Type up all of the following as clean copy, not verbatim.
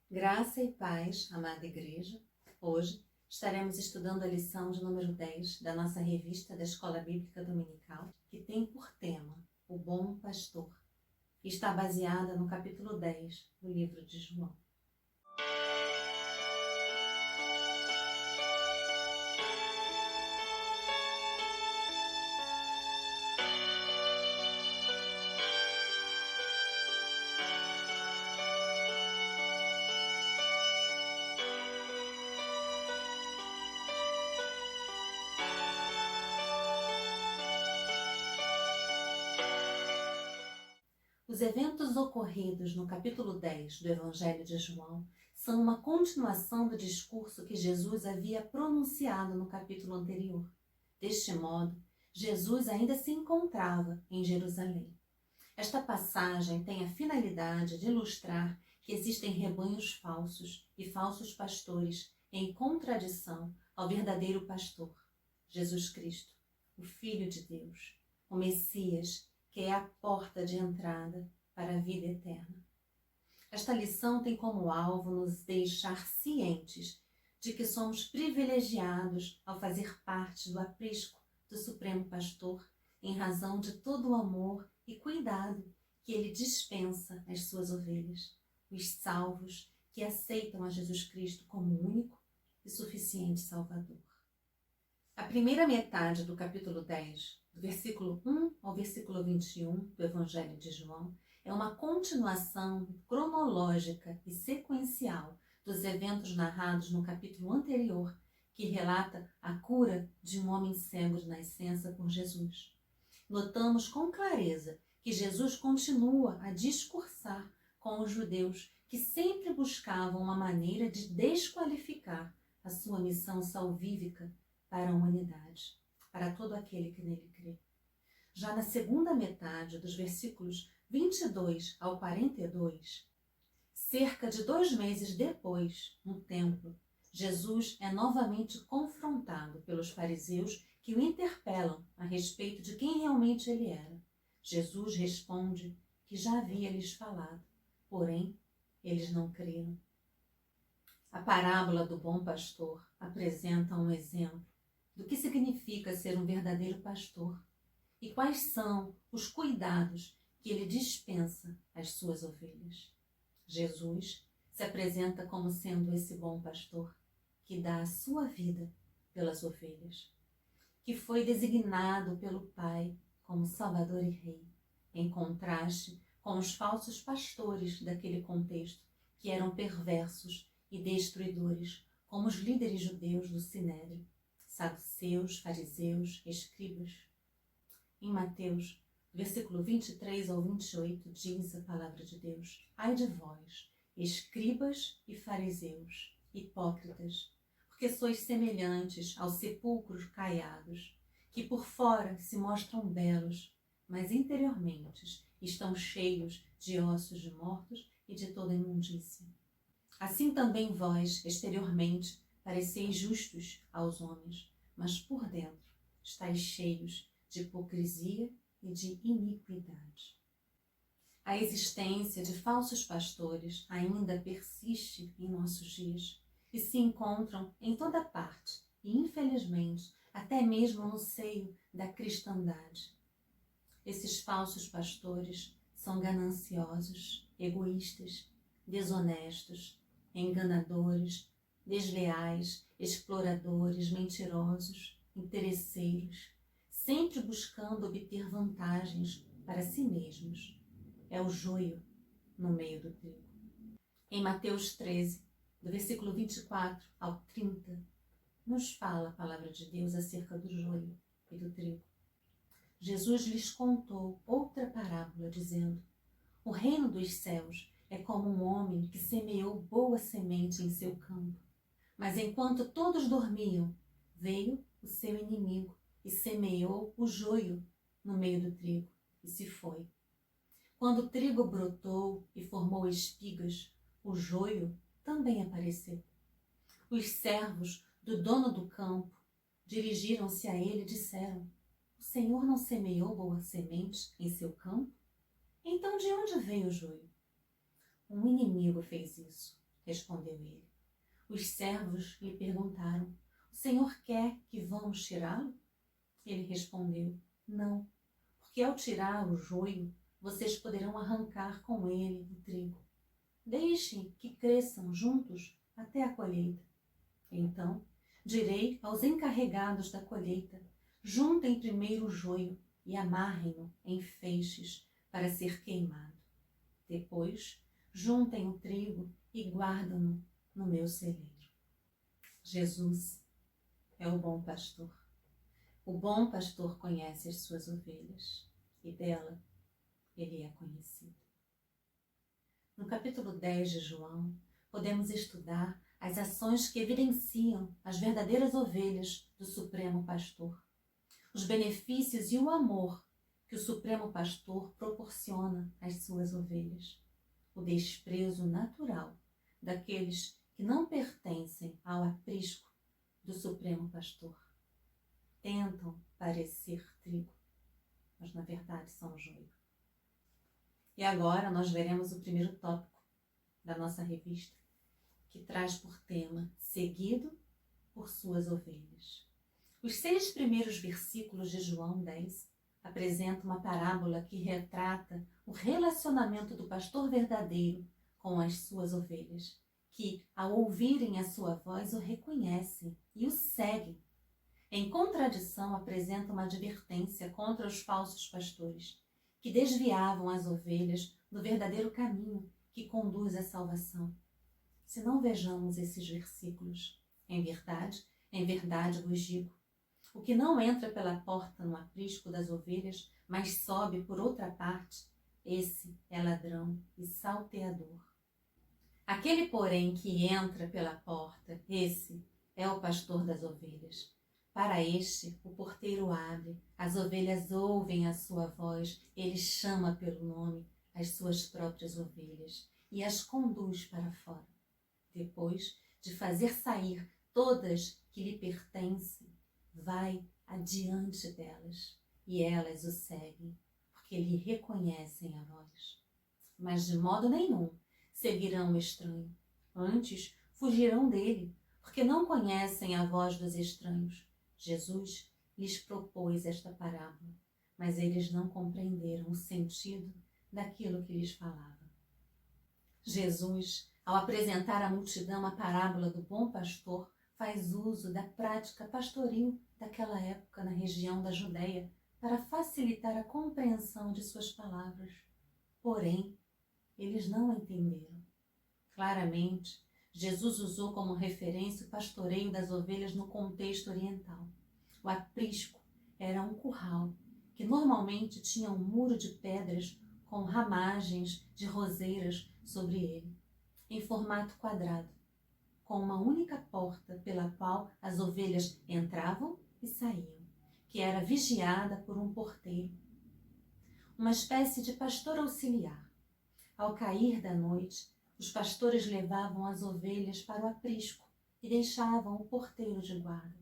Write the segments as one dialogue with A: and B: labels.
A: Graça e paz, amada igreja. Hoje estaremos estudando a lição de número 10 da nossa revista da Escola Bíblica Dominical, que tem por tema o Bom Pastor, e está baseada no capítulo 10 do livro de João. Os eventos ocorridos no capítulo 10 do Evangelho de João são uma continuação do discurso que Jesus havia pronunciado no capítulo anterior. Deste modo, Jesus ainda se encontrava em Jerusalém. Esta passagem tem a finalidade de ilustrar que existem rebanhos falsos e falsos pastores em contradição ao verdadeiro pastor, Jesus Cristo, o Filho de Deus, o Messias, que é a porta de entrada para a vida eterna. Esta lição tem como alvo nos deixar cientes de que somos privilegiados ao fazer parte do aprisco do Supremo Pastor, em razão de todo o amor e cuidado que ele dispensa às suas ovelhas, os salvos que aceitam a Jesus Cristo como único e suficiente Salvador. A primeira metade do capítulo 10, do versículo 1 ao versículo 21 do Evangelho de João, é uma continuação cronológica e sequencial dos eventos narrados no capítulo anterior, que relata a cura de um homem cego de nascença por Jesus. Notamos com clareza que Jesus continua a discursar com os judeus que sempre buscavam uma maneira de desqualificar a sua missão salvífica para a humanidade, para todo aquele que nele crê. Já na segunda metade dos versículos 22 ao 42, cerca de 2 meses depois, no templo, Jesus é novamente confrontado pelos fariseus que o interpelam a respeito de quem realmente ele era. Jesus responde que já havia lhes falado, porém eles não creram. A parábola do bom pastor apresenta um exemplo do que significa ser um verdadeiro pastor e quais são os cuidados que ele dispensa às suas ovelhas. Jesus se apresenta como sendo esse bom pastor que dá a sua vida pelas ovelhas, que foi designado pelo Pai como Salvador e Rei, em contraste com os falsos pastores daquele contexto, que eram perversos e destruidores, como os líderes judeus do Sinédrio, saduceus, fariseus, escribas. Em Mateus, versículo 23 ao 28, diz a palavra de Deus: Ai de vós, escribas e fariseus, hipócritas, porque sois semelhantes aos sepulcros caiados, que por fora se mostram belos, mas interiormente estão cheios de ossos de mortos e de toda imundícia. Assim também vós, exteriormente, pareceis justos aos homens, mas por dentro estáis cheios de hipocrisia e de iniquidade. A existência de falsos pastores ainda persiste em nossos dias e se encontram em toda parte e, infelizmente, até mesmo no seio da cristandade. Esses falsos pastores são gananciosos, egoístas, desonestos, enganadores, desleais, exploradores, mentirosos, interesseiros, sempre buscando obter vantagens para si mesmos. É o joio no meio do trigo. Em Mateus 13, do versículo 24 ao 30, nos fala a palavra de Deus acerca do joio e do trigo. Jesus lhes contou outra parábola, dizendo: O reino dos céus é como um homem que semeou boa semente em seu campo. Mas enquanto todos dormiam, veio o seu inimigo e semeou o joio no meio do trigo e se foi. Quando o trigo brotou e formou espigas, o joio também apareceu. Os servos do dono do campo dirigiram-se a ele e disseram: O Senhor não semeou boa semente em seu campo? Então de onde veio o joio? Um inimigo fez isso, respondeu ele. Os servos lhe perguntaram: o Senhor quer que vamos tirá-lo? Ele respondeu: não, porque ao tirar o joio, vocês poderão arrancar com ele o trigo. Deixem que cresçam juntos até a colheita. Então, direi aos encarregados da colheita: juntem primeiro o joio e amarrem-no em feixes para ser queimado. Depois, juntem o trigo e guardam-no no meu celeiro. Jesus é o bom pastor. O bom pastor conhece as suas ovelhas e dela ele é conhecido. No capítulo 10 de João, podemos estudar as ações que evidenciam as verdadeiras ovelhas do Supremo Pastor, os benefícios e o amor que o Supremo Pastor proporciona às suas ovelhas, o desprezo natural daqueles que não pertencem ao aprisco do Supremo Pastor. Tentam parecer trigo, mas na verdade são joio. E agora nós veremos o primeiro tópico da nossa revista, que traz por tema seguido por suas ovelhas. Os 6 primeiros versículos de João 10 apresentam uma parábola que retrata o relacionamento do pastor verdadeiro com as suas ovelhas, que, ao ouvirem a sua voz, o reconhecem e o seguem. Em contradição, apresenta uma advertência contra os falsos pastores, que desviavam as ovelhas do verdadeiro caminho que conduz à salvação. Se não vejamos esses versículos, em verdade vos digo, o que não entra pela porta no aprisco das ovelhas, mas sobe por outra parte, esse é ladrão e salteador. Aquele, porém, que entra pela porta, esse é o pastor das ovelhas. Para este, o porteiro abre, as ovelhas ouvem a sua voz, ele chama pelo nome as suas próprias ovelhas e as conduz para fora. Depois de fazer sair todas que lhe pertencem, vai adiante delas e elas o seguem, porque lhe reconhecem a voz. Mas de modo nenhum seguirão o estranho, antes fugirão dele, porque não conhecem a voz dos estranhos. Jesus lhes propôs esta parábola, mas eles não compreenderam o sentido daquilo que lhes falava. Jesus, ao apresentar à multidão a parábola do bom pastor, faz uso da prática pastoril daquela época na região da Judeia para facilitar a compreensão de suas palavras. Porém, eles não entenderam. Claramente, Jesus usou como referência o pastoreio das ovelhas no contexto oriental. O aprisco era um curral que normalmente tinha um muro de pedras com ramagens de roseiras sobre ele, em formato quadrado, com uma única porta pela qual as ovelhas entravam e saíam, que era vigiada por um porteiro, uma espécie de pastor auxiliar. Ao cair da noite, os pastores levavam as ovelhas para o aprisco e deixavam o porteiro de guarda.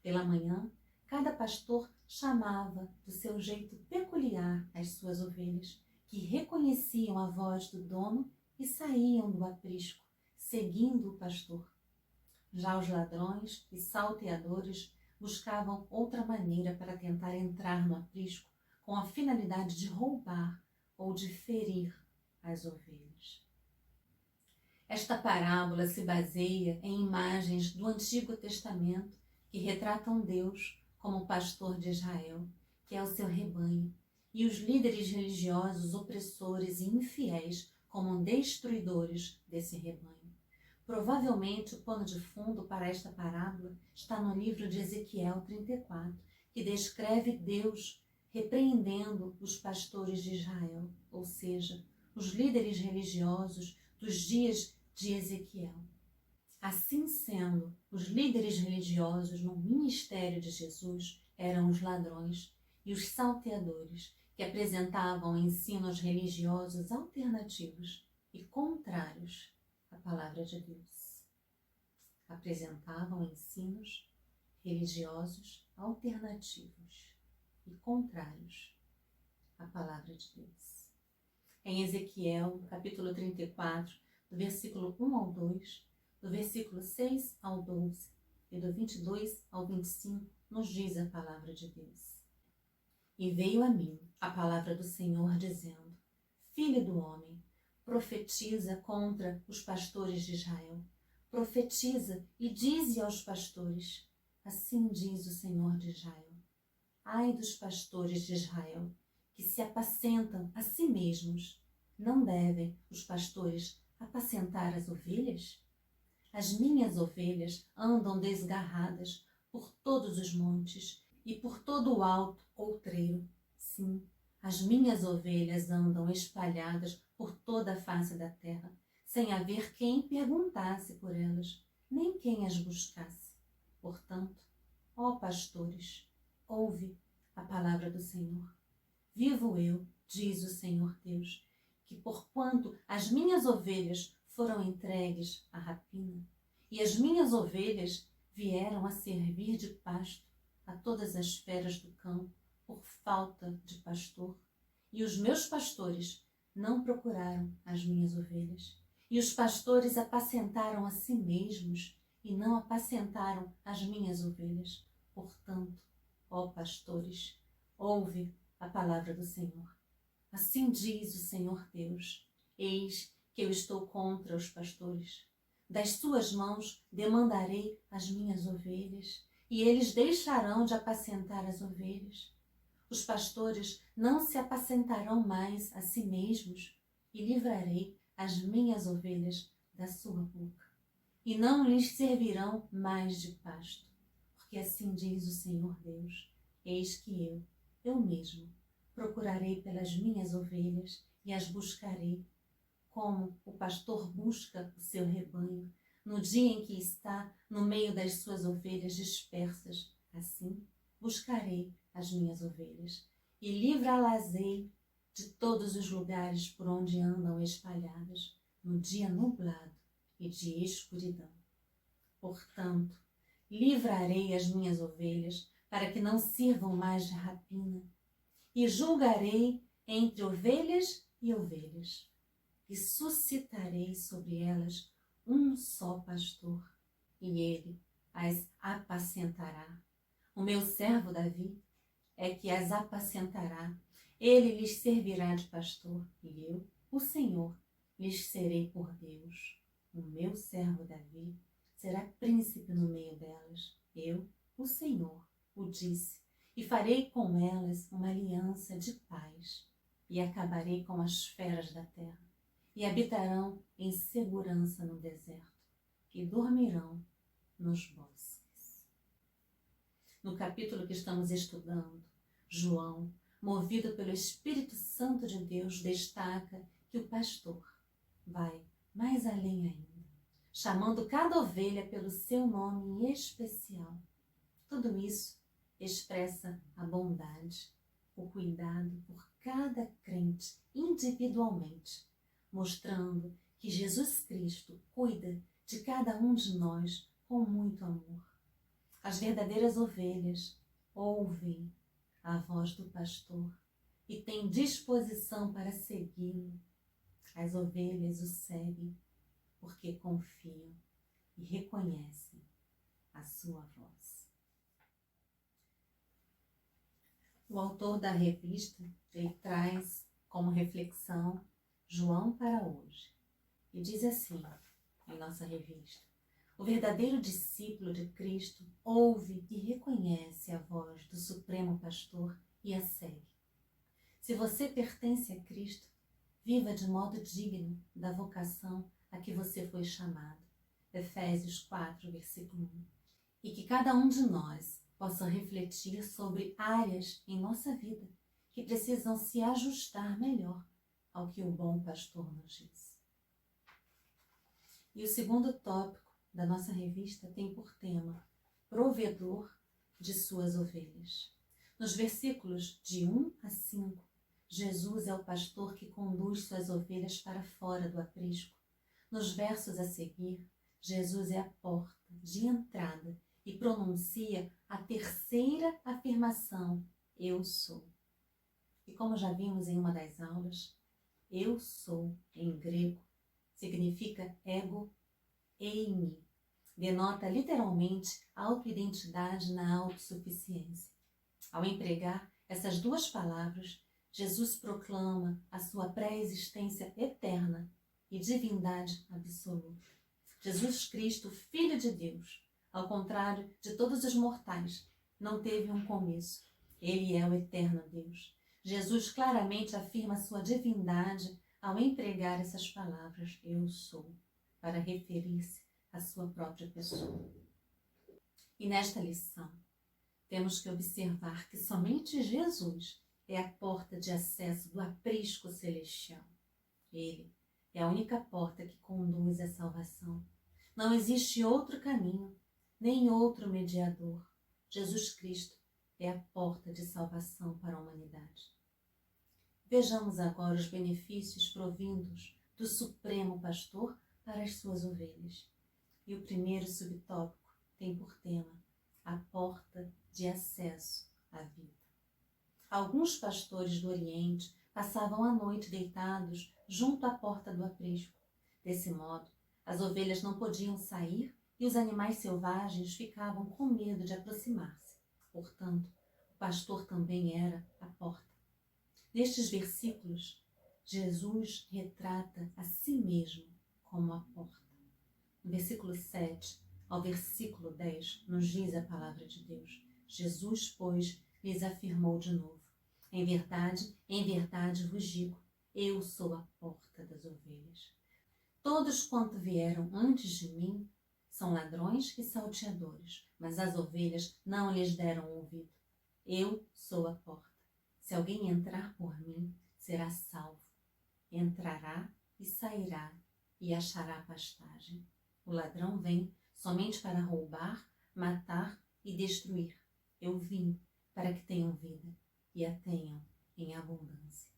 A: Pela manhã, cada pastor chamava do seu jeito peculiar as suas ovelhas, que reconheciam a voz do dono e saíam do aprisco, seguindo o pastor. Já os ladrões e salteadores buscavam outra maneira para tentar entrar no aprisco com a finalidade de roubar ou de ferir as ovelhas. Esta parábola se baseia em imagens do Antigo Testamento que retratam Deus como pastor de Israel, que é o seu rebanho, e os líderes religiosos opressores e infiéis como destruidores desse rebanho. Provavelmente o pano de fundo para esta parábola está no livro de Ezequiel 34, que descreve Deus repreendendo os pastores de Israel, ou seja, os líderes religiosos dos dias de Ezequiel. Assim sendo, os líderes religiosos no ministério de Jesus eram os ladrões e os salteadores, que apresentavam ensinos religiosos alternativos e contrários à palavra de Deus. Apresentavam ensinos religiosos alternativos e contrários à palavra de Deus. Em Ezequiel, capítulo 34, do versículo 1 ao 2, do versículo 6 ao 12 e do 22 ao 25, nos diz a palavra de Deus. E veio a mim a palavra do Senhor dizendo: Filho do homem, profetiza contra os pastores de Israel. Profetiza e dize aos pastores: assim diz o Senhor de Israel. Ai dos pastores de Israel, que se apacentam a si mesmos. Não devem os pastores apacentar as ovelhas? As minhas ovelhas andam desgarradas por todos os montes e por todo o alto outreiro. Sim, as minhas ovelhas andam espalhadas por toda a face da terra, sem haver quem perguntasse por elas, nem quem as buscasse. Portanto, ó pastores, ouve a palavra do Senhor. Vivo eu, diz o Senhor Deus, que porquanto as minhas ovelhas foram entregues à rapina, e as minhas ovelhas vieram a servir de pasto a todas as feras do campo por falta de pastor, e os meus pastores não procuraram as minhas ovelhas, e os pastores apacentaram a si mesmos e não apacentaram as minhas ovelhas. Portanto, ó pastores, ouve a palavra do Senhor. Assim diz o Senhor Deus: eis que eu estou contra os pastores. Das suas mãos demandarei as minhas ovelhas, e eles deixarão de apacentar as ovelhas. Os pastores não se apacentarão mais a si mesmos, e livrarei as minhas ovelhas da sua boca, e não lhes servirão mais de pasto. Porque assim diz o Senhor Deus: eis que eu mesmo, procurarei pelas minhas ovelhas e as buscarei, como o pastor busca o seu rebanho, no dia em que está no meio das suas ovelhas dispersas. Assim, buscarei as minhas ovelhas e livrá-las-ei de todos os lugares por onde andam espalhadas, no dia nublado e de escuridão. Portanto, livrarei as minhas ovelhas para que não sirvam mais de rapina, e julgarei entre ovelhas e ovelhas, e suscitarei sobre elas um só pastor, e ele as apacentará. O meu servo Davi é que as apacentará. Ele lhes servirá de pastor, e eu, o Senhor, lhes serei por Deus. O meu servo Davi será príncipe no meio delas. Eu, o Senhor, o disse, e farei com elas uma aliança de paz, e acabarei com as feras da terra, e habitarão em segurança no deserto, e dormirão nos bosques. No capítulo que estamos estudando, João, movido pelo Espírito Santo de Deus, destaca que o pastor vai mais além ainda, chamando cada ovelha pelo seu nome especial. Tudo isso expressa a bondade, o cuidado por cada crente individualmente, mostrando que Jesus Cristo cuida de cada um de nós com muito amor. As verdadeiras ovelhas ouvem a voz do pastor e têm disposição para segui-lo. As ovelhas o seguem porque confiam e reconhecem a sua voz. O autor da revista, ele traz como reflexão João para hoje. E diz assim, em nossa revista: o verdadeiro discípulo de Cristo ouve e reconhece a voz do Supremo Pastor e a segue. Se você pertence a Cristo, viva de modo digno da vocação a que você foi chamado. Efésios 4, versículo 1. E que cada um de nós possa refletir sobre áreas em nossa vida que precisam se ajustar melhor ao que o bom pastor nos diz. E o segundo tópico da nossa revista tem por tema provedor de suas ovelhas. Nos versículos de 1 a 5, Jesus é o pastor que conduz suas ovelhas para fora do aprisco. Nos versos a seguir, Jesus é a porta de entrada e pronuncia a terceira afirmação: eu sou. E como já vimos em uma das aulas, eu sou, em grego, significa ego eimi. Denota literalmente autoidentidade na autossuficiência. Ao empregar essas duas palavras, Jesus proclama a sua pré-existência eterna e divindade absoluta. Jesus Cristo, Filho de Deus, ao contrário de todos os mortais, não teve um começo. Ele é o eterno Deus. Jesus claramente afirma sua divindade ao empregar essas palavras, eu sou, para referir-se à sua própria pessoa. E nesta lição, temos que observar que somente Jesus é a porta de acesso do aprisco celestial. Ele é a única porta que conduz à salvação. Não existe outro caminho, nem outro mediador. Jesus Cristo é a porta de salvação para a humanidade. Vejamos agora os benefícios provindos do Supremo Pastor para as suas ovelhas. E o primeiro subtópico tem por tema a porta de acesso à vida. Alguns pastores do Oriente passavam a noite deitados junto à porta do aprisco. Desse modo, as ovelhas não podiam sair e os animais selvagens ficavam com medo de aproximar-se. Portanto, o pastor também era a porta. Nestes versículos, Jesus retrata a si mesmo como a porta. No versículo 7 ao versículo 10, nos diz a palavra de Deus. Jesus, pois, lhes afirmou de novo: em verdade vos digo, eu sou a porta das ovelhas. Todos quanto vieram antes de mim são ladrões e salteadores, mas as ovelhas não lhes deram ouvido. Eu sou a porta. Se alguém entrar por mim, será salvo. Entrará e sairá e achará pastagem. O ladrão vem somente para roubar, matar e destruir. Eu vim para que tenham vida e a tenham em abundância.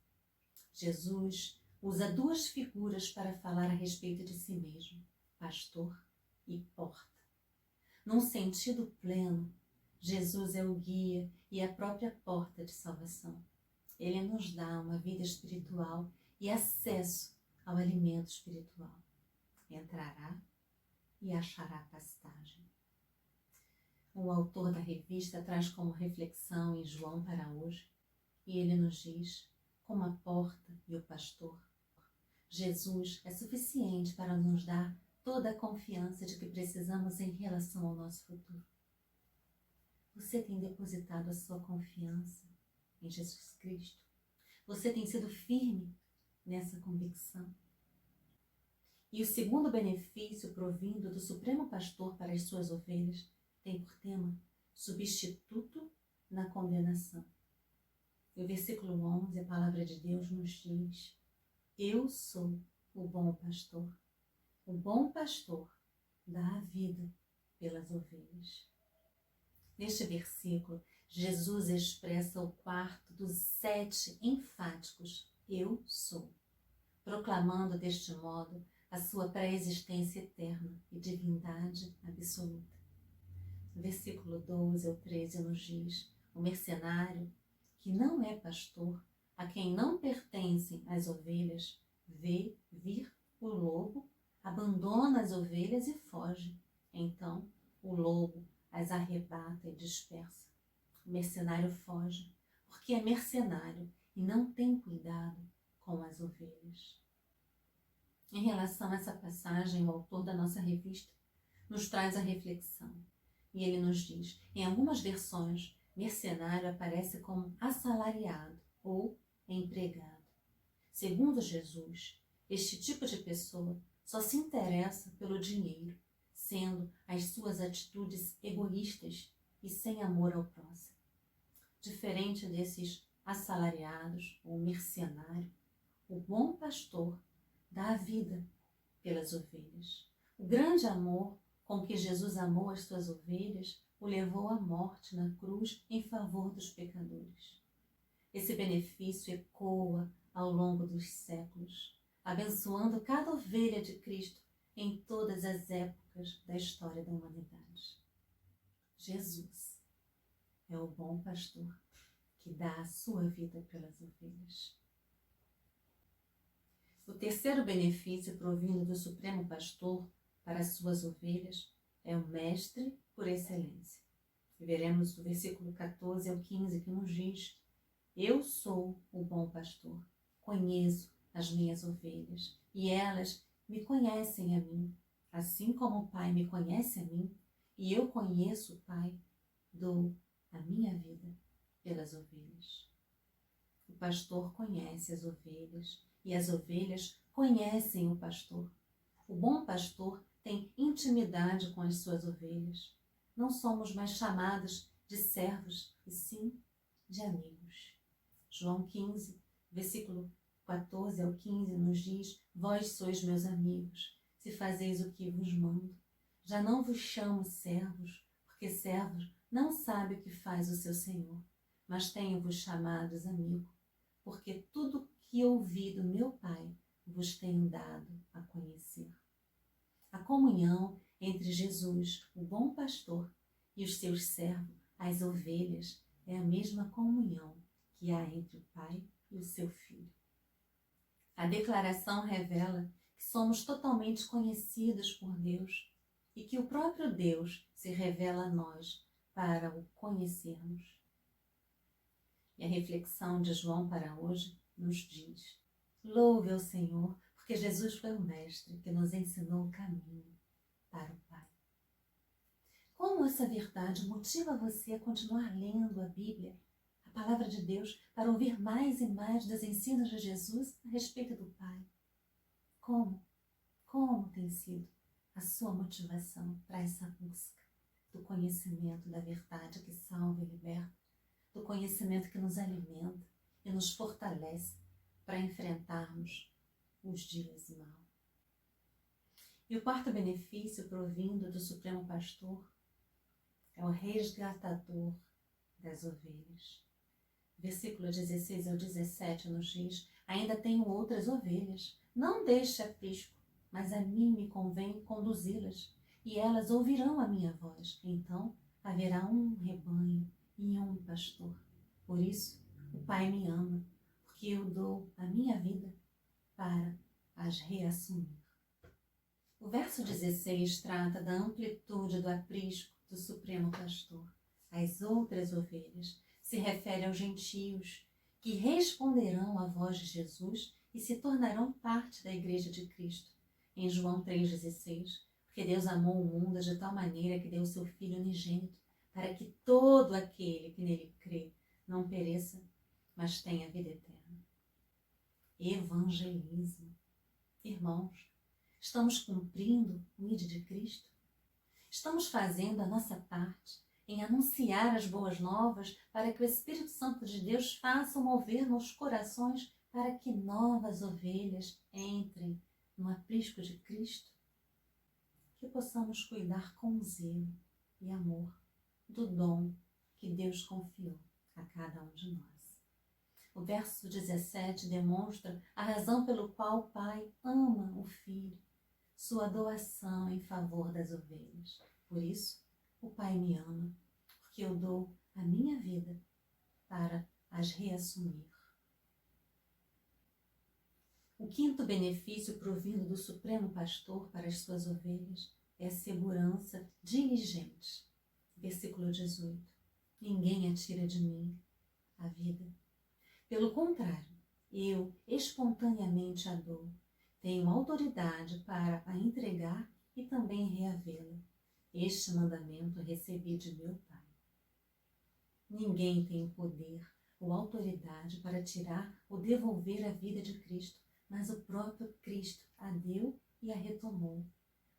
A: Jesus usa duas figuras para falar a respeito de si mesmo, pastor e porta. Num sentido pleno, Jesus é o guia e a própria porta de salvação. Ele nos dá uma vida espiritual e acesso ao alimento espiritual. Entrará e achará pastagem. O autor da revista traz como reflexão em João para hoje, e ele nos diz, como a porta e o pastor, Jesus é suficiente para nos dar toda a confiança de que precisamos em relação ao nosso futuro. Você tem depositado a sua confiança em Jesus Cristo? Você tem sido firme nessa convicção? E o segundo benefício provindo do Supremo Pastor para as suas ovelhas tem por tema substituto na condenação. No versículo 11, a palavra de Deus nos diz: eu sou o bom pastor. O bom pastor dá a vida pelas ovelhas. Neste versículo, Jesus expressa o quarto dos 7 enfáticos eu sou, proclamando deste modo a sua pré-existência eterna e divindade absoluta. No versículo 12 ao 13 nos diz: o mercenário, que não é pastor, a quem não pertencem as ovelhas, vê vir o lobo, abandona as ovelhas e foge. Então o lobo as arrebata e dispersa. O mercenário foge, porque é mercenário e não tem cuidado com as ovelhas. Em relação a essa passagem, o autor da nossa revista nos traz a reflexão. E ele nos diz, em algumas versões, mercenário aparece como assalariado ou empregado. Segundo Jesus, este tipo de pessoa só se interessa pelo dinheiro, sendo as suas atitudes egoístas e sem amor ao próximo. Diferente desses assalariados ou mercenário, o bom pastor dá a vida pelas ovelhas. O grande amor com que Jesus amou as suas ovelhas o levou à morte na cruz em favor dos pecadores. Esse benefício ecoa ao longo dos séculos, abençoando cada ovelha de Cristo em todas as épocas da história da humanidade. Jesus é o bom pastor que dá a sua vida pelas ovelhas. O terceiro benefício provindo do Supremo Pastor para as suas ovelhas é o Mestre por excelência. E veremos do versículo 14 ao 15 que nos diz: Eu sou o bom pastor, conheço as minhas ovelhas e elas me conhecem a mim, assim como o Pai me conhece a mim e eu conheço o Pai, dou a minha vida pelas ovelhas. O pastor conhece as ovelhas e as ovelhas conhecem o pastor. O bom pastor tem intimidade com as suas ovelhas. Não somos mais chamados de servos, e sim de amigos. João 15, versículo 14 ao 15 nos diz: Vós sois meus amigos, se fazeis o que vos mando. Já não vos chamo servos, porque servos não sabe o que faz o seu senhor, mas tenho-vos chamados amigos, porque tudo que ouvi do meu Pai vos tenho dado a conhecer. A comunhão entre Jesus, o bom pastor, e os seus servos, as ovelhas, é a mesma comunhão que há entre o Pai e o seu Filho. A declaração revela que somos totalmente conhecidos por Deus e que o próprio Deus se revela a nós para o conhecermos. E a reflexão de João para hoje nos diz: louve ao Senhor, porque Jesus foi o Mestre que nos ensinou o caminho para o Pai. Como essa verdade motiva você a continuar lendo a Bíblia, a Palavra de Deus, para ouvir mais e mais dos ensinos de Jesus a respeito do Pai? Como tem sido a sua motivação para essa busca do conhecimento da verdade que salva e liberta, do conhecimento que nos alimenta e nos fortalece para enfrentarmos os dias maus? E o quarto benefício provindo do Supremo Pastor é o resgatador das ovelhas. Versículo 16 ao 17 nos diz: ainda tenho outras ovelhas, não deixe aprisco, mas a mim me convém conduzi-las, e elas ouvirão a minha voz. Então haverá um rebanho e um pastor. Por isso o Pai me ama, porque eu dou a minha vida para as reassumir. O verso 16 trata da amplitude do aprisco do Supremo Pastor. As outras ovelhas se refere aos gentios que responderão à voz de Jesus e se tornarão parte da Igreja de Cristo. Em João 3,16, porque Deus amou o mundo de tal maneira que deu o seu Filho unigênito, para que todo aquele que nele crê não pereça, mas tenha vida eterna. Evangelismo. Irmãos, estamos cumprindo o ID de Cristo? Estamos fazendo a nossa parte em anunciar as boas novas para que o Espírito Santo de Deus faça mover nos corações para que novas ovelhas entrem no aprisco de Cristo? Que possamos cuidar com zelo e amor do dom que Deus confiou a cada um de nós. O verso 17 demonstra a razão pelo qual o Pai ama o Filho, sua doação em favor das ovelhas. Por isso, o Pai me ama, porque eu dou a minha vida para as reassumir. O quinto benefício provindo do Supremo Pastor para as suas ovelhas é a segurança diligente. Versículo 18. Ninguém atira de mim a vida. Pelo contrário, eu espontaneamente a dou. Tenho autoridade para a entregar e também reavê-la. Este mandamento recebi de meu Pai. Ninguém tem poder ou autoridade para tirar ou devolver a vida de Cristo, mas o próprio Cristo a deu e a retomou.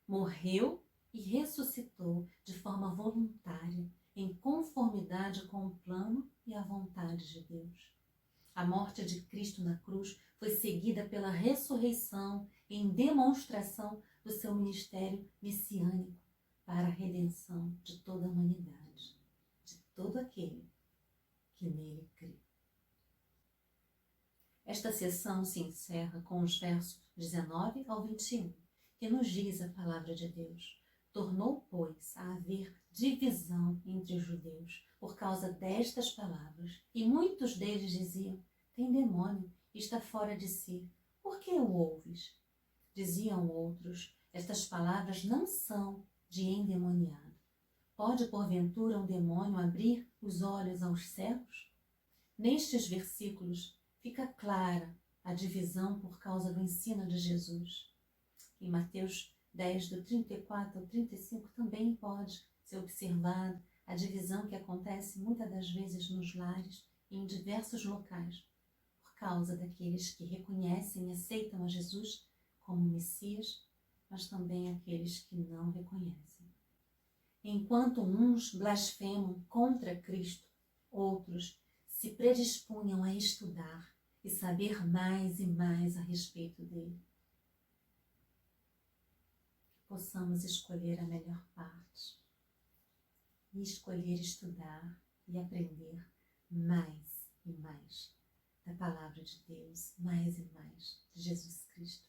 A: Morreu e ressuscitou de forma voluntária, em conformidade com o plano e a vontade de Deus. A morte de Cristo na cruz foi seguida pela ressurreição em demonstração do seu ministério messiânico para a redenção de toda a humanidade, de todo aquele que nele crê. Esta sessão se encerra com os versos 19 ao 21, que nos diz a palavra de Deus. Tornou, pois, a haver divisão entre os judeus por causa destas palavras, e muitos deles diziam: tem demônio, está fora de si. por que o ouves? Diziam outros, estas palavras não são de endemoniado. Pode, porventura, um demônio abrir os olhos aos cegos? Nestes versículos fica clara a divisão por causa do ensino de Jesus. Em Mateus 10, do 34 ao 35, também pode ser observado a divisão que acontece muitas das vezes nos lares e em diversos locais, por causa daqueles que reconhecem e aceitam a Jesus como Messias, mas também aqueles que não reconhecem. Enquanto uns blasfemam contra Cristo, outros se predispunham a estudar e saber mais e mais a respeito dele. Possamos escolher a melhor parte e escolher estudar e aprender mais e mais da Palavra de Deus, mais e mais de Jesus Cristo.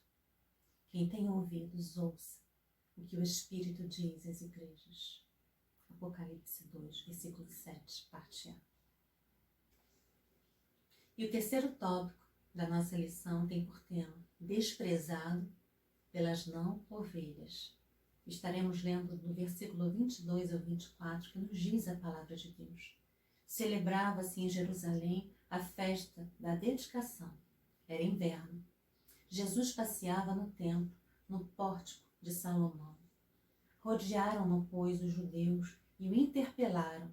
A: Quem tem ouvidos, ouça o que o Espírito diz às igrejas. Apocalipse 2, versículo 7, parte A. E o terceiro tópico da nossa lição tem por tema desprezado pelas não ovelhas. Estaremos lendo do versículo 22 ao 24, que nos diz a palavra de Deus. Celebrava-se em Jerusalém a festa da dedicação. Era inverno. Jesus passeava no templo, no pórtico de Salomão. Rodearam-no, pois, os judeus e o interpelaram.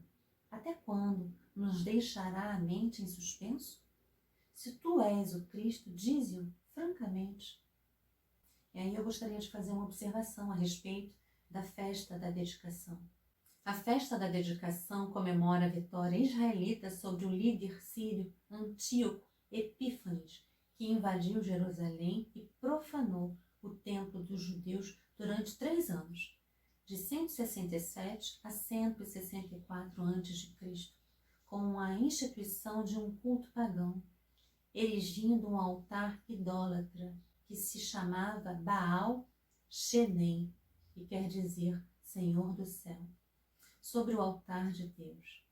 A: Até quando nos deixará a mente em suspenso? Se tu és o Cristo, dize-o francamente. E aí eu gostaria de fazer uma observação a respeito da festa da dedicação. A festa da dedicação comemora a vitória israelita sobre o líder sírio Antíoco Epífanes, que invadiu Jerusalém e profanou o templo dos judeus durante 3 anos, de 167 a 164 a.C., com a instituição de um culto pagão, erigindo um altar idólatra que se chamava Baal Shenem, que quer dizer Senhor do Céu, sobre o altar de Deus.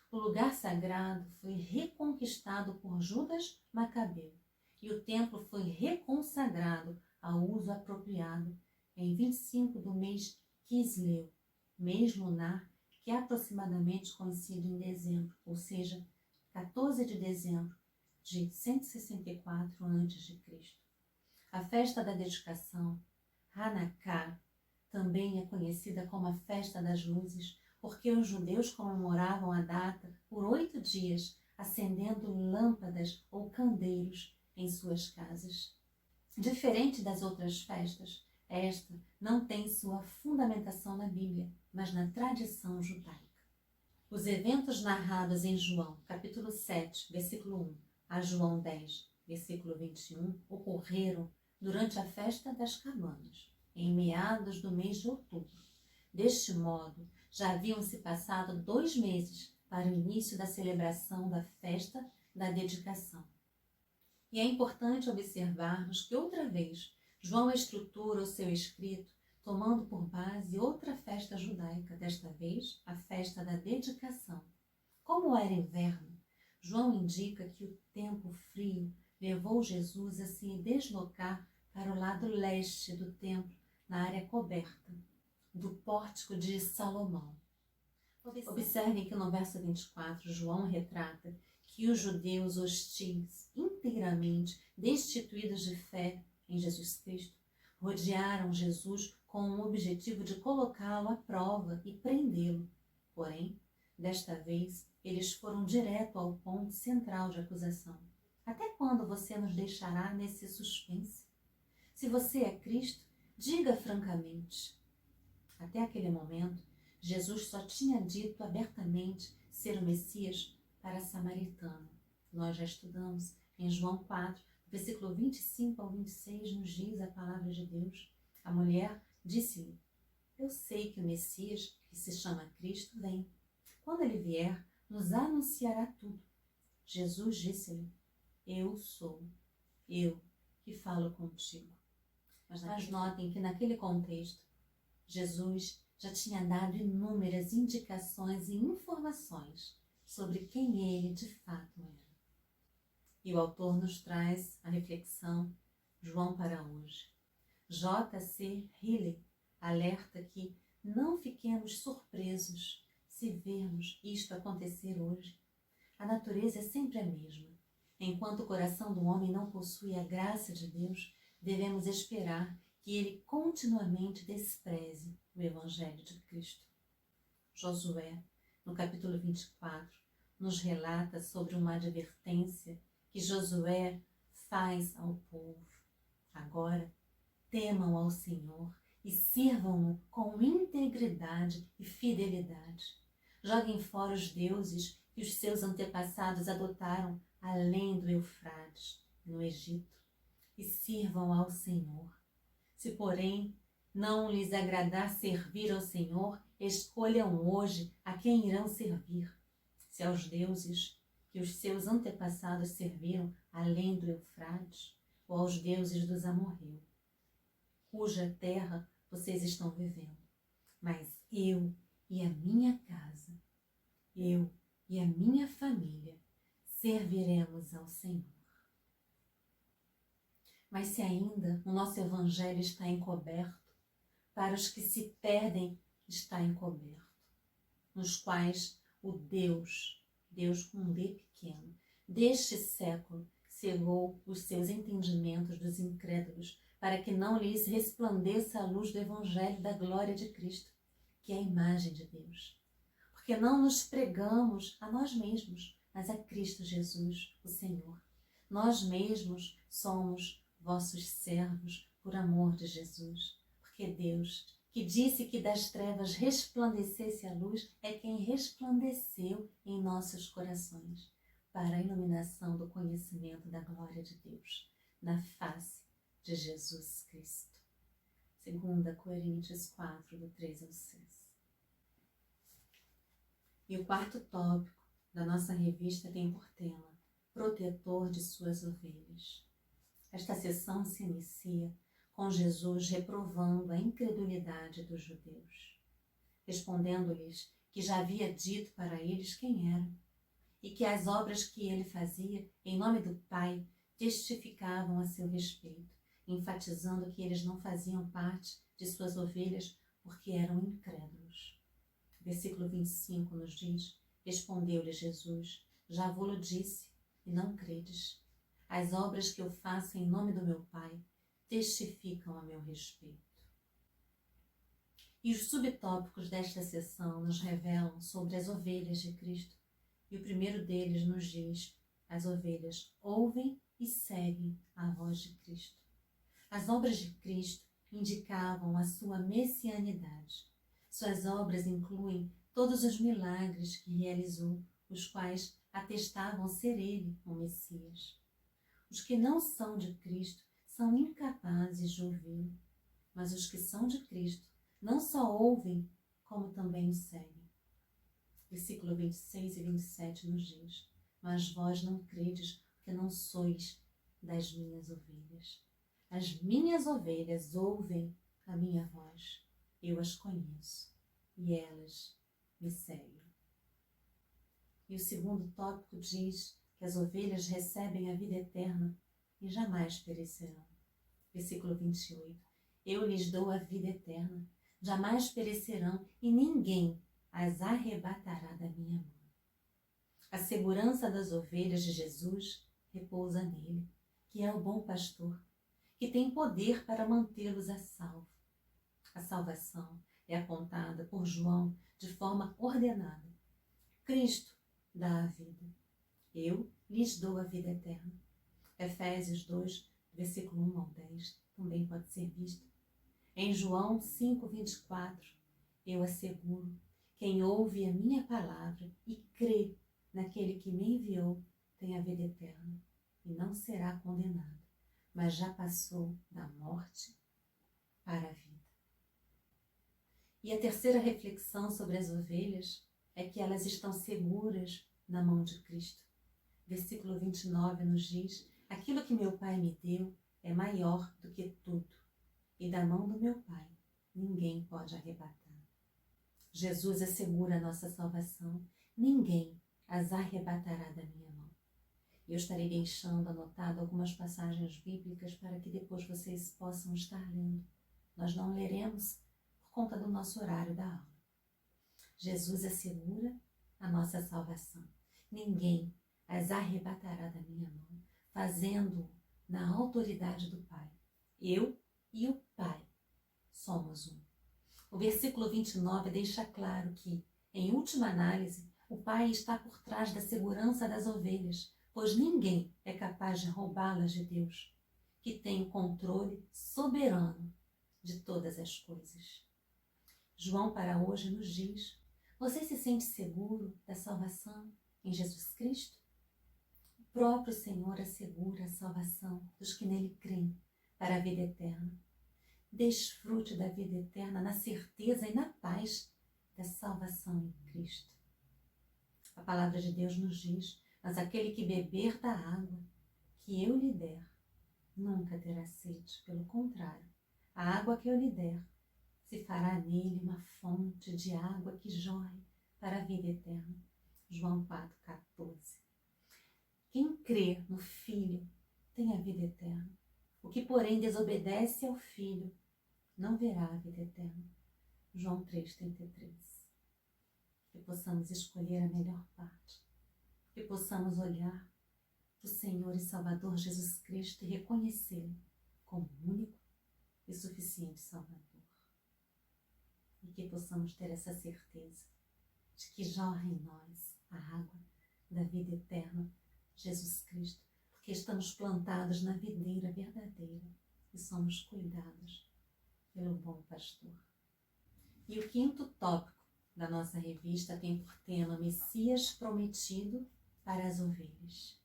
A: O lugar sagrado foi reconquistado por Judas Macabeu e o templo foi reconsagrado ao uso apropriado em 25 do mês Quisleu, mês lunar, que é aproximadamente coincide em dezembro, ou seja, 14 de dezembro de 164 a.C. A festa da dedicação, Hanukkah, também é conhecida como a festa das luzes, porque os judeus comemoravam a data por 8 dias, acendendo lâmpadas ou candeiros em suas casas. Diferente das outras festas, esta não tem sua fundamentação na Bíblia, mas na tradição judaica. Os eventos narrados em João, capítulo 7, versículo 1, a João 10, versículo 21, ocorreram durante a festa das cabanas, em meados do mês de outubro. Deste modo, já haviam se passado 2 meses para o início da celebração da festa da dedicação. E é importante observarmos que outra vez João estrutura o seu escrito tomando por base outra festa judaica, desta vez a festa da dedicação. Como era inverno, João indica que o tempo frio levou Jesus a se deslocar para o lado leste do templo, na área coberta do pórtico de Salomão. Observem que no verso 24, João retrata que os judeus hostis, inteiramente destituídos de fé em Jesus Cristo, rodearam Jesus com o objetivo de colocá-lo à prova e prendê-lo. Porém, desta vez, eles foram direto ao ponto central de acusação. Até quando você nos deixará nesse suspense? Se você é Cristo, diga francamente. Até aquele momento, Jesus só tinha dito abertamente ser o Messias para a samaritana. Nós já estudamos em João 4, versículo 25 ao 26, nos diz a palavra de Deus. A mulher disse-lhe: eu sei que o Messias, que se chama Cristo, vem. Quando ele vier, nos anunciará tudo. Jesus disse-lhe: eu sou, eu que falo contigo. Mas notem que naquele contexto, Jesus já tinha dado inúmeras indicações e informações sobre quem ele de fato era. E o autor nos traz a reflexão João para hoje. J.C. Riley alerta que não fiquemos surpresos se vermos isto acontecer hoje. A natureza é sempre a mesma. Enquanto o coração do homem não possui a graça de Deus, devemos esperar que ele continuamente despreze o Evangelho de Cristo. Josué, no capítulo 24, nos relata sobre uma advertência que Josué faz ao povo. Agora, temam ao Senhor e sirvam-no com integridade e fidelidade. Joguem fora os deuses que os seus antepassados adotaram além do Eufrates, no Egito, e sirvam ao Senhor. Se, porém, não lhes agradar servir ao Senhor, escolham hoje a quem irão servir. Se aos deuses que os seus antepassados serviram além do Eufrates, ou aos deuses dos amorreus, cuja terra vocês estão vivendo. Mas eu e a minha casa, eu e a minha família, serviremos ao Senhor. Mas se ainda o nosso Evangelho está encoberto, para os que se perdem está encoberto, nos quais o Deus com um D pequeno, deste século, cegou os seus entendimentos dos incrédulos, para que não lhes resplandeça a luz do Evangelho da glória de Cristo, que é a imagem de Deus. Porque não nos pregamos a nós mesmos, mas a Cristo Jesus, o Senhor. Nós mesmos somos vossos servos por amor de Jesus, porque Deus, que disse que das trevas resplandecesse a luz, é quem resplandeceu em nossos corações, para a iluminação do conhecimento da glória de Deus, na face de Jesus Cristo. 2 Coríntios 4, do 3 ao 6. E o quarto tópico da nossa revista tem por tema Protetor de suas ovelhas. Esta sessão se inicia com Jesus reprovando a incredulidade dos judeus, respondendo-lhes que já havia dito para eles quem era, e que as obras que ele fazia em nome do Pai testificavam a seu respeito, enfatizando que eles não faziam parte de suas ovelhas porque eram incrédulos. Versículo 25 nos diz: respondeu-lhe Jesus, já vou-lo disse, e não credes. As obras que eu faço em nome do meu Pai testificam a meu respeito. E os subtópicos desta sessão nos revelam sobre as ovelhas de Cristo. E o primeiro deles nos diz: as ovelhas ouvem e seguem a voz de Cristo. As obras de Cristo indicavam a sua messianidade. Suas obras incluem todos os milagres que realizou, os quais atestavam ser ele o Messias. Os que não são de Cristo são incapazes de ouvi-lo, mas os que são de Cristo não só ouvem, como também o seguem. Versículo 26 e 27 nos diz: mas vós não credes, porque não sois das minhas ovelhas. As minhas ovelhas ouvem a minha voz, eu as conheço, e elas me seguem. E o segundo tópico diz que as ovelhas recebem a vida eterna e jamais perecerão. Versículo 28. Eu lhes dou a vida eterna, jamais perecerão e ninguém as arrebatará da minha mão. A segurança das ovelhas de Jesus repousa nele, que é o bom pastor, que tem poder para mantê-los a salvo. A salvação é apontada por João de forma ordenada. Cristo dá a vida. Eu lhes dou a vida eterna. Efésios 2, versículo 1 ao 10, também pode ser visto. Em João 5, 24, eu asseguro, quem ouve a minha palavra e crê naquele que me enviou, tem a vida eterna e não será condenado, mas já passou da morte para a vida. E a terceira reflexão sobre as ovelhas é que elas estão seguras na mão de Cristo. Versículo 29 nos diz: aquilo que meu Pai me deu é maior do que tudo, e da mão do meu Pai ninguém pode arrebatar. Jesus assegura a nossa salvação, ninguém as arrebatará da minha mão. Eu estarei deixando anotado algumas passagens bíblicas para que depois vocês possam estar lendo. Nós não leremos por conta do nosso horário da aula. Jesus assegura a nossa salvação. Ninguém as arrebatará da minha mão, fazendo na autoridade do Pai. Eu e o Pai somos um. O versículo 29 deixa claro que, em última análise, o Pai está por trás da segurança das ovelhas, pois ninguém é capaz de roubá-las de Deus, que tem o controle soberano de todas as coisas. João para hoje nos diz: você se sente seguro da salvação em Jesus Cristo? O próprio Senhor assegura a salvação dos que nele creem para a vida eterna. Desfrute da vida eterna na certeza e na paz da salvação em Cristo. A palavra de Deus nos diz: mas aquele que beber da água que eu lhe der, nunca terá sede. Pelo contrário, a água que eu lhe der se fará nele uma fonte de água que jorre para a vida eterna. João 4,14. Quem crê no Filho tem a vida eterna. O que, porém, desobedece ao Filho não verá a vida eterna. João 3,33. Que possamos escolher a melhor parte. Que possamos olhar para o Senhor e Salvador Jesus Cristo e reconhecê-lo como único e suficiente Salvador. E que possamos ter essa certeza de que jorra em nós a água da vida eterna, Jesus Cristo, porque estamos plantados na videira verdadeira e somos cuidados pelo bom pastor. E o quinto tópico da nossa revista tem por tema Messias prometido para as ovelhas.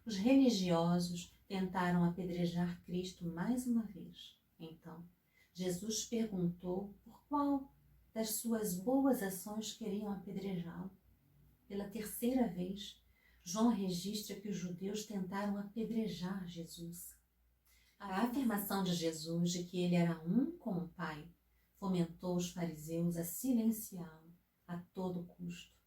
A: Os religiosos tentaram apedrejar Cristo mais uma vez. Então, Jesus perguntou por qual das suas boas ações queriam apedrejá-lo. Pela terceira vez, João registra que os judeus tentaram apedrejar Jesus. A afirmação de Jesus de que ele era um com o Pai fomentou os fariseus a silenciá-lo a todo custo.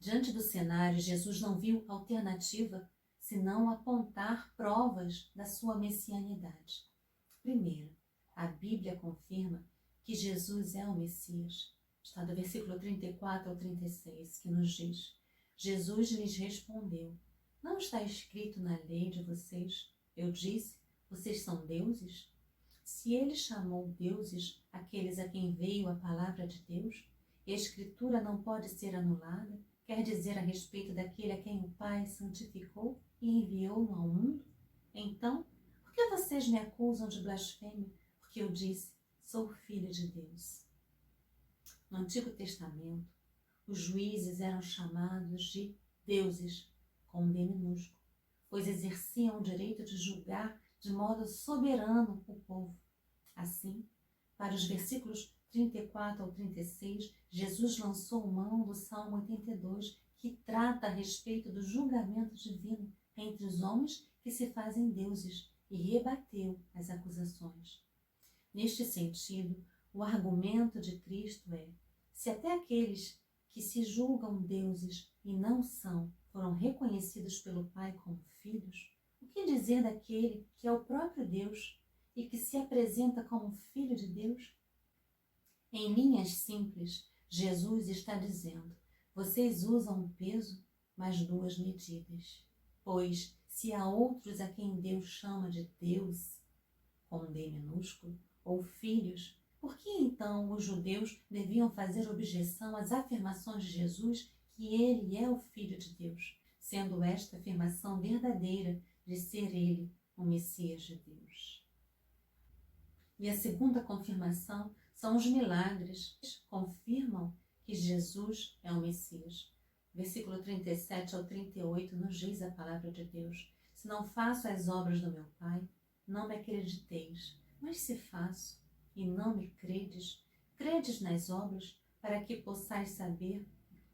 A: Diante do cenário, Jesus não viu alternativa senão apontar provas da sua messianidade. Primeiro, a Bíblia confirma que Jesus é o Messias. Está do versículo 34 ao 36, que nos diz: Jesus lhes respondeu: não está escrito na lei de vocês? Eu disse, vocês são deuses? Se ele chamou deuses aqueles a quem veio a palavra de Deus, e a Escritura não pode ser anulada, quer dizer a respeito daquele a quem o Pai santificou e enviou-no ao mundo? Então, por que vocês me acusam de blasfêmia? Porque eu disse, sou filho de Deus. No Antigo Testamento, os juízes eram chamados de deuses, com D minúsculo, pois exerciam o direito de julgar de modo soberano o povo. Assim, para os versículos 34 ao 36, Jesus lançou mão do Salmo 82, que trata a respeito do julgamento divino entre os homens que se fazem deuses, e rebateu as acusações. Neste sentido, o argumento de Cristo é: se até aqueles que se julgam deuses e não são, foram reconhecidos pelo Pai como filhos, o que dizer daquele que é o próprio Deus e que se apresenta como filho de Deus? Em linhas simples, Jesus está dizendo: vocês usam um peso, mas duas medidas. Pois, se há outros a quem Deus chama de Deus, com D minúsculo, ou filhos, por que então os judeus deviam fazer objeção às afirmações de Jesus que ele é o Filho de Deus, sendo esta afirmação verdadeira de ser ele o Messias de Deus? E a segunda confirmação são os milagres que confirmam que Jesus é o Messias. Versículo 37 ao 38 nos diz a palavra de Deus: se não faço as obras do meu Pai, não me acrediteis, mas se faço e não me credes, credes nas obras, para que possais saber,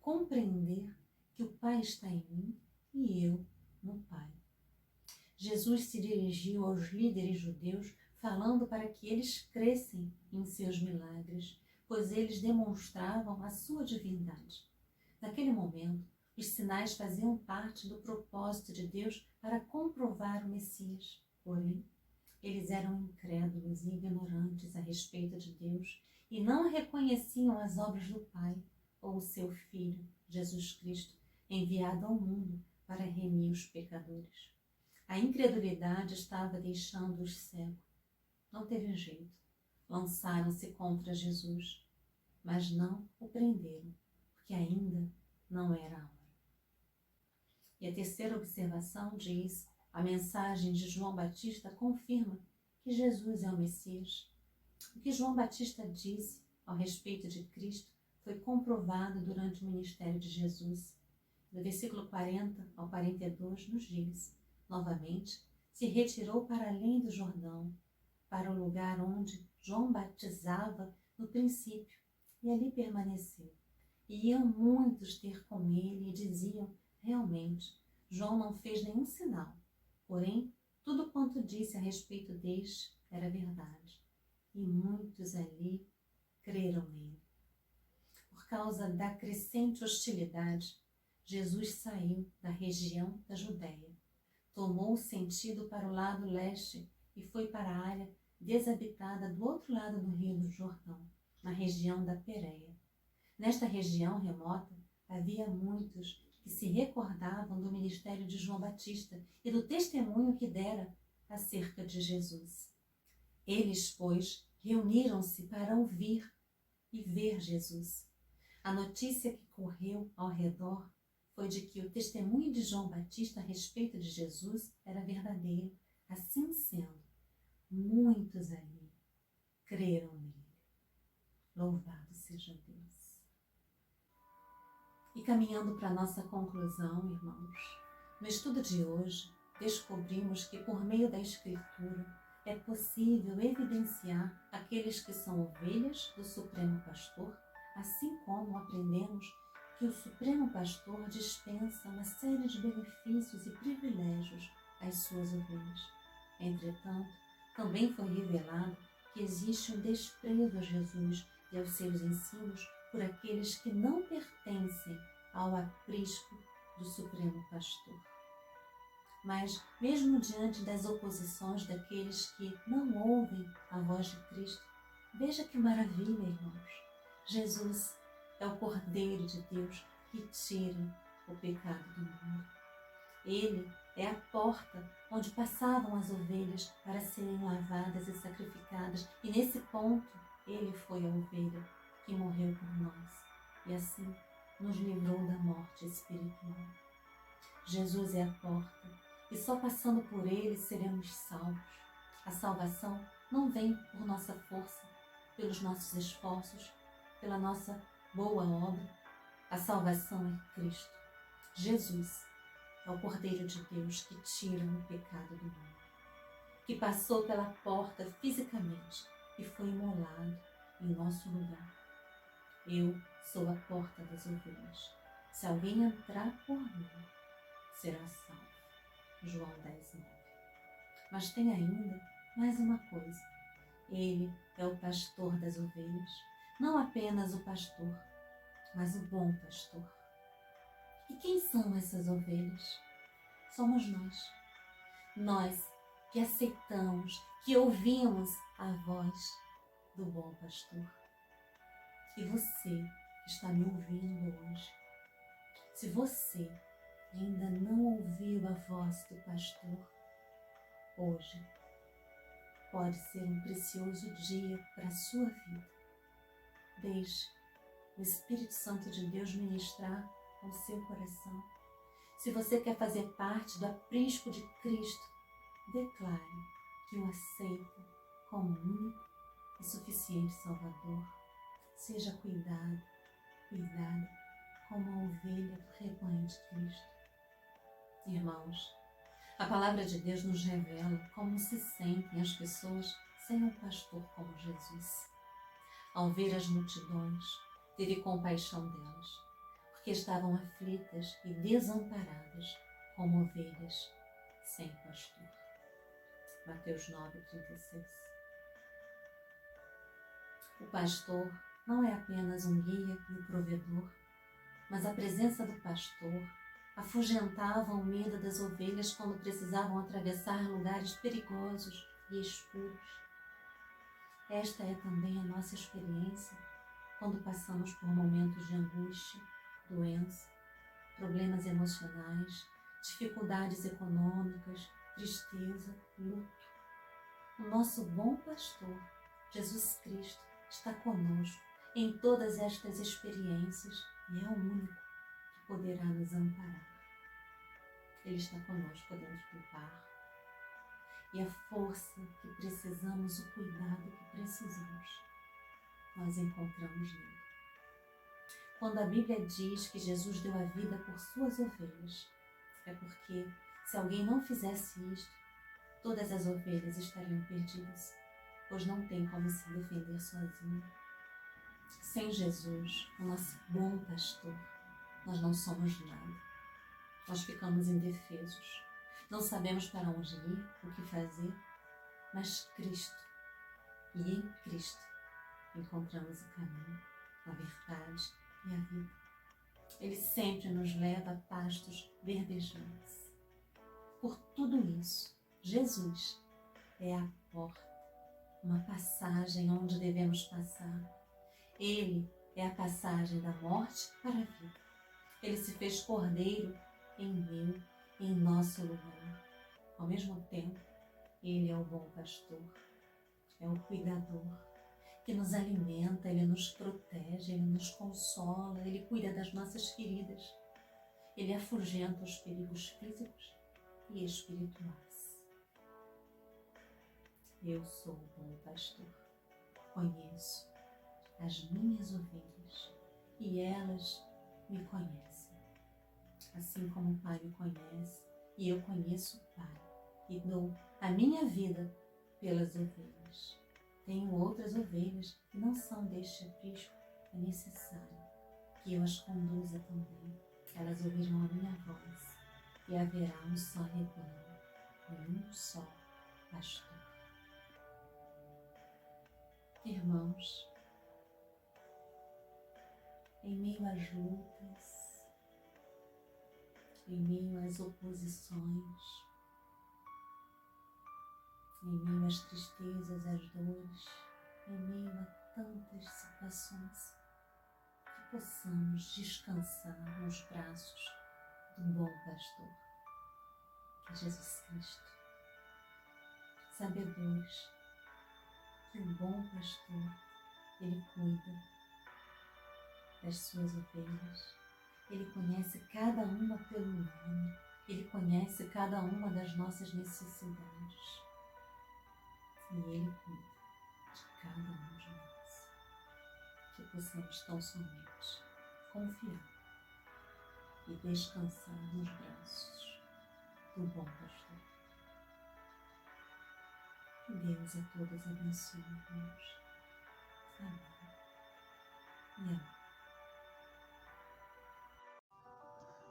A: compreender que o Pai está em mim e eu no Pai. Jesus se dirigiu aos líderes judeus falando para que eles crescem em seus milagres, pois eles demonstravam a sua divindade. Naquele momento, os sinais faziam parte do propósito de Deus para comprovar o Messias. Porém, eles eram incrédulos e ignorantes a respeito de Deus e não reconheciam as obras do Pai ou o seu Filho, Jesus Cristo, enviado ao mundo para remir os pecadores. A incredulidade estava deixando-os cegos. Não teve jeito. Lançaram-se contra Jesus, mas não o prenderam, porque ainda não era a hora. E a terceira observação diz: a mensagem de João Batista confirma que Jesus é o Messias. O que João Batista disse ao respeito de Cristo foi comprovado durante o ministério de Jesus. Do versículo 40 ao 42 nos diz: novamente, se retirou para além do Jordão, para o lugar onde João batizava no princípio, e ali permaneceu. E iam muitos ter com ele e diziam: realmente, João não fez nenhum sinal, porém, tudo quanto disse a respeito deste era verdade. E muitos ali creram nele. Por causa da crescente hostilidade, Jesus saiu da região da Judéia, tomou o sentido para o lado leste e foi para a área desabitada do outro lado do rio do Jordão, na região da Pérea. Nesta região remota, havia muitos que se recordavam do ministério de João Batista e do testemunho que dera acerca de Jesus. Eles, pois, reuniram-se para ouvir e ver Jesus. A notícia que correu ao redor foi de que o testemunho de João Batista a respeito de Jesus era verdadeiro. Assim sendo, muitos ali creram nele. Louvado seja Deus. E caminhando para a nossa conclusão, irmãos, no estudo de hoje, descobrimos que por meio da Escritura é possível evidenciar aqueles que são ovelhas do Supremo Pastor, assim como aprendemos que o Supremo Pastor dispensa uma série de benefícios e privilégios às suas ovelhas. Entretanto, também foi revelado que existe um desprezo a Jesus e aos seus ensinos por aqueles que não pertencem ao aprisco do Supremo Pastor. Mas, mesmo diante das oposições daqueles que não ouvem a voz de Cristo, veja que maravilha, irmãos. Jesus é o Cordeiro de Deus que tira o pecado do mundo. Ele é a porta onde passavam as ovelhas para serem lavadas e sacrificadas. E nesse ponto, ele foi a ovelha que morreu por nós. E assim, nos livrou da morte espiritual. Jesus é a porta. E só passando por ele seremos salvos. A salvação não vem por nossa força, pelos nossos esforços, pela nossa boa obra. A salvação é Cristo. Jesus é o Cordeiro de Deus que tira o pecado do mundo, que passou pela porta fisicamente e foi imolado em nosso lugar. Eu sou a porta das ovelhas. Se alguém entrar por mim, será salvo. João 10:9. Mas tem ainda mais uma coisa. Ele é o pastor das ovelhas, não apenas o pastor, mas o bom pastor. E quem são essas ovelhas? Somos nós. Nós que aceitamos, que ouvimos a voz do bom pastor. E você que está me ouvindo hoje, se você ainda não ouviu a voz do pastor, hoje pode ser um precioso dia para a sua vida. Deixe o Espírito Santo de Deus ministrar ao seu coração. Se você quer fazer parte do aprisco de Cristo, declare que o aceita como único e suficiente Salvador. Seja cuidada como a ovelha do rebanho de Cristo. Irmãos, a palavra de Deus nos revela como se sentem as pessoas sem um pastor como Jesus. Ao ver as multidões, teve compaixão delas, porque estavam aflitas e desamparadas como ovelhas sem pastor. Mateus 9:36. O pastor não é apenas um guia e um provedor, mas a presença do pastor, afugentava o medo das ovelhas quando precisavam atravessar lugares perigosos e escuros. Esta é também a nossa experiência quando passamos por momentos de angústia, doença, problemas emocionais, dificuldades econômicas, tristeza, luto. O nosso bom pastor, Jesus Cristo, está conosco em todas estas experiências e é o único que poderá nos amparar. Ele está conosco dentro do barco e a força que precisamos, o cuidado que precisamos, nós encontramos nele. Quando a Bíblia diz que Jesus deu a vida por suas ovelhas, é porque se alguém não fizesse isto, todas as ovelhas estariam perdidas, pois não tem como se defender sozinho. Sem Jesus, o nosso bom pastor, nós não somos nada. Nós ficamos indefesos. Não sabemos para onde ir, o que fazer, mas Cristo, e em Cristo, encontramos o caminho, a verdade e a vida. Ele sempre nos leva a pastos verdejantes. Por tudo isso, Jesus é a porta, uma passagem onde devemos passar. Ele é a passagem da morte para a vida. Ele se fez cordeiro em meu, em nosso lugar. Ao mesmo tempo, ele é o bom pastor, é o cuidador, que nos alimenta, ele nos protege, ele nos consola, ele cuida das nossas feridas. Ele afugenta os perigos físicos e espirituais. Eu sou o bom pastor, conheço as minhas ovelhas e elas me conhecem. Assim como o Pai me conhece e eu conheço o Pai e dou a minha vida pelas ovelhas. Tenho outras ovelhas que não são deste aprisco, é necessário que eu as conduza também. Elas ouvirão a minha voz e haverá um só rebanho e um só pastor. Irmãos, em meio às lutas, em meio às oposições, em meio às tristezas, às dores, em meio a tantas situações, que possamos descansar nos braços do bom pastor, que é Jesus Cristo. Sabedores que o bom pastor, ele cuida das suas ovelhas, ele conhece cada uma pelo nome, ele conhece cada uma das nossas necessidades. E ele cuida de cada um de nós. Que possamos tão somente confiar e descansar nos braços do bom pastor. Que Deus a todos abençoe, irmãos. Amém. E amém.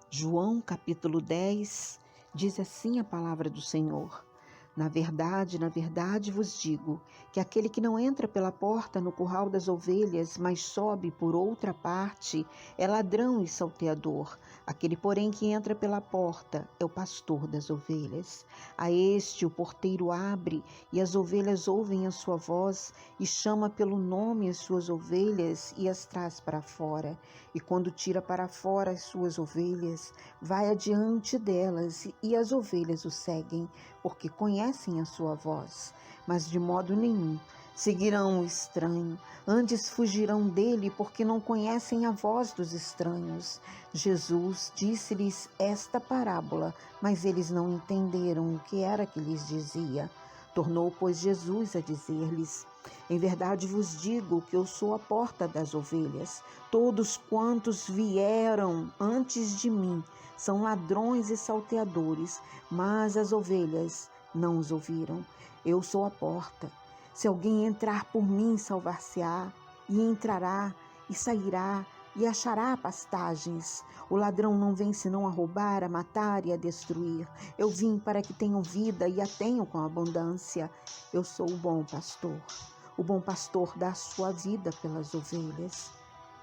B: João capítulo 10 diz assim a palavra do Senhor: na verdade vos digo, que aquele que não entra pela porta no curral das ovelhas, mas sobe por outra parte, é ladrão e salteador. Aquele, porém, que entra pela porta é o pastor das ovelhas. A este o porteiro abre, e as ovelhas ouvem a sua voz, e chama pelo nome as suas ovelhas, e as traz para fora. E quando tira para fora as suas ovelhas, vai adiante delas, e as ovelhas o seguem, porque conhecem a sua voz, mas de modo nenhum seguirão o estranho, antes fugirão dele, porque não conhecem a voz dos estranhos. Jesus disse-lhes esta parábola, mas eles não entenderam o que era que lhes dizia. Tornou, pois, Jesus a dizer-lhes: em verdade vos digo que eu sou a porta das ovelhas. Todos quantos vieram antes de mim são ladrões e salteadores, mas as ovelhas não os ouviram. Eu sou a porta. Se alguém entrar por mim, salvar-se-á, e entrará, e sairá, e achará pastagens. O ladrão não vem senão a roubar, a matar e a destruir. Eu vim para que tenham vida e a tenham com abundância. Eu sou o bom pastor. O bom pastor dá a sua vida pelas ovelhas.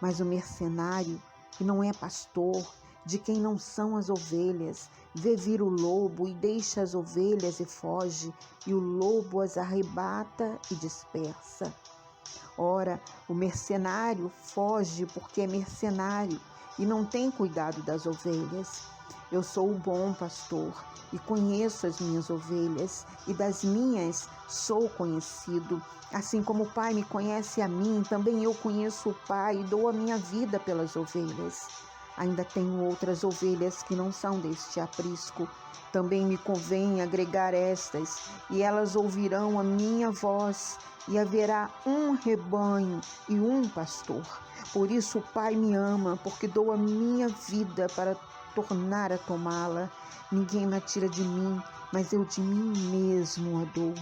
B: Mas o mercenário, que não é pastor, de quem não são as ovelhas. Vê vir o lobo e deixa as ovelhas e foge, e o lobo as arrebata e dispersa. Ora, o mercenário foge porque é mercenário e não tem cuidado das ovelhas. Eu sou o bom pastor e conheço as minhas ovelhas, e das minhas sou conhecido. Assim como o Pai me conhece a mim, também eu conheço o Pai e dou a minha vida pelas ovelhas. Ainda tenho outras ovelhas que não são deste aprisco. Também me convém agregar estas, e elas ouvirão a minha voz, e haverá um rebanho e um pastor. Por isso o Pai me ama, porque dou a minha vida para tornar a tomá-la. Ninguém me tira de mim, mas eu de mim mesmo a dou.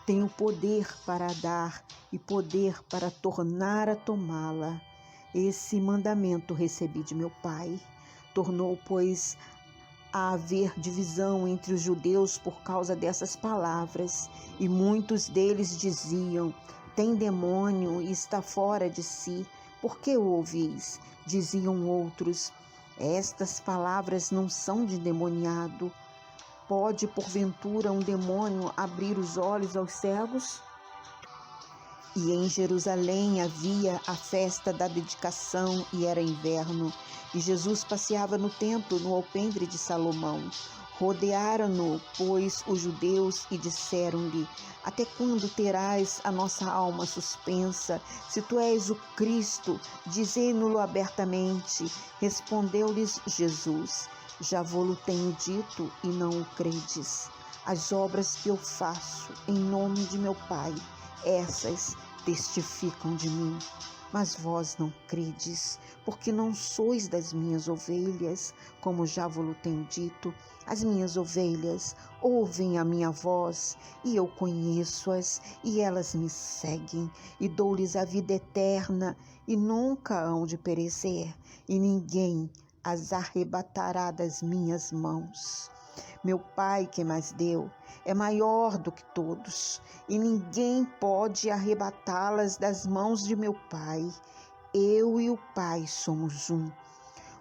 B: Tenho poder para dar e poder para tornar a tomá-la. Esse mandamento recebi de meu Pai. Tornou, pois, a haver divisão entre os judeus por causa dessas palavras, e muitos deles diziam: tem demônio e está fora de si. Por que o ouvis? Diziam outros: estas palavras não são de endemoniado. Pode, porventura, um demônio abrir os olhos aos cegos? E em Jerusalém havia a festa da dedicação e era inverno. E Jesus passeava no templo, no alpendre de Salomão. Rodearam-no, pois, os judeus e disseram-lhe: até quando terás a nossa alma suspensa? Se tu és o Cristo, dizei-no-lo abertamente. Respondeu-lhes Jesus: já vô-lo tenho dito e não o credes. As obras que eu faço em nome de meu Pai, essas testificam de mim. Mas vós não credes, porque não sois das minhas ovelhas, como já vos tenho dito. As minhas ovelhas ouvem a minha voz, e eu conheço-as, e elas me seguem, e dou-lhes a vida eterna, e nunca hão de perecer, e ninguém as arrebatará das minhas mãos. Meu Pai que mais deu é maior do que todos, e ninguém pode arrebatá-las das mãos de meu Pai. Eu e o Pai somos um.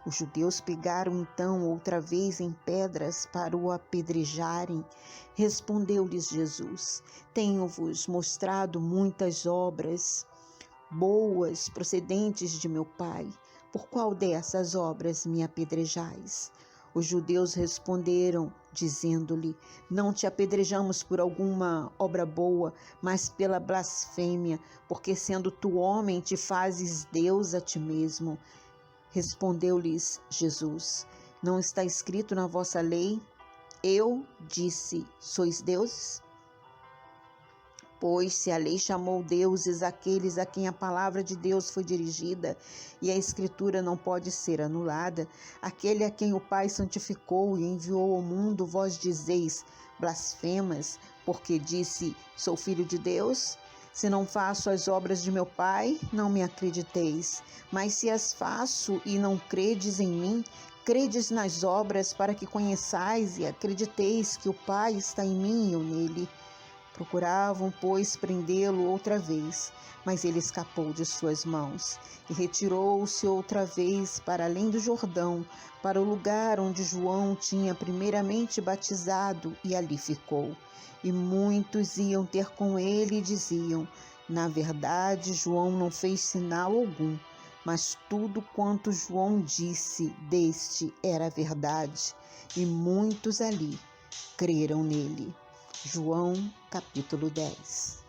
B: Os judeus pegaram então outra vez em pedras para o apedrejarem. Respondeu-lhes Jesus: tenho-vos mostrado muitas obras boas procedentes de meu Pai. Por qual dessas obras me apedrejais? Os judeus responderam, dizendo-lhe: não te apedrejamos por alguma obra boa, mas pela blasfêmia, porque sendo tu homem te fazes Deus a ti mesmo. Respondeu-lhes Jesus: não está escrito na vossa lei: eu disse, sois deuses? Pois se a lei chamou deuses aqueles a quem a palavra de Deus foi dirigida, e a Escritura não pode ser anulada, aquele a quem o Pai santificou e enviou ao mundo, vós dizeis blasfemas, porque disse, sou filho de Deus? Se não faço as obras de meu Pai, não me acrediteis. Mas se as faço e não credes em mim, credes nas obras, para que conheçais e acrediteis que o Pai está em mim e eu nele. Procuravam, pois, prendê-lo outra vez, mas ele escapou de suas mãos e retirou-se outra vez para além do Jordão, para o lugar onde João tinha primeiramente batizado, e ali ficou. E muitos iam ter com ele e diziam: na verdade, João não fez sinal algum, mas tudo quanto João disse deste era verdade, e muitos ali creram nele. João, capítulo 10.